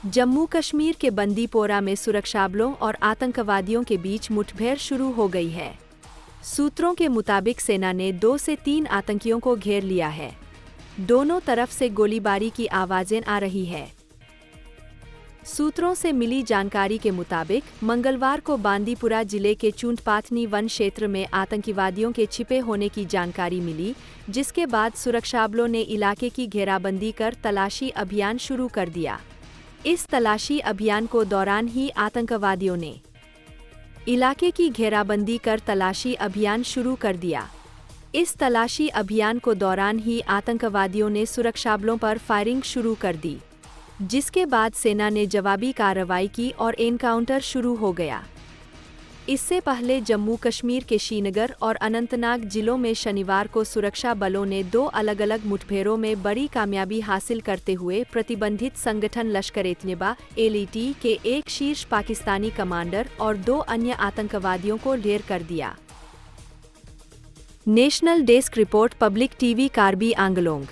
जम्मू कश्मीर के बंदीपोरा में सुरक्षाबलों और आतंकवादियों के बीच मुठभेड़ शुरू हो गई है। सूत्रों के मुताबिक सेना ने 2 से 3 आतंकियों को घेर लिया है। दोनों तरफ से गोलीबारी की आवाज़ें आ रही है। सूत्रों से मिली जानकारी के मुताबिक मंगलवार को बांदीपुरा जिले के चूंटपाथनी वन क्षेत्र में आतंकवादियों के छिपे होने की जानकारी मिली, जिसके बाद सुरक्षाबलों ने इलाके की घेराबंदी कर तलाशी अभियान शुरू कर दिया। इस तलाशी अभियान को दौरान ही आतंकवादियों ने इलाके की घेराबंदी कर तलाशी अभियान शुरू कर दिया। इस तलाशी अभियान को दौरान ही आतंकवादियों ने सुरक्षाबलों पर फायरिंग शुरू कर दी, जिसके बाद सेना ने जवाबी कार्रवाई की और एनकाउंटर शुरू हो गया। इससे पहले जम्मू कश्मीर के श्रीनगर और अनंतनाग जिलों में शनिवार को सुरक्षा बलों ने 2 अलग-अलग मुठभेड़ों में बड़ी कामयाबी हासिल करते हुए प्रतिबंधित संगठन लश्कर-ए-तैयबा (LAT) के एक शीर्ष पाकिस्तानी कमांडर और 2 अन्य आतंकवादियों को ढेर कर दिया। National desk report, public TV, Karbi Anglong.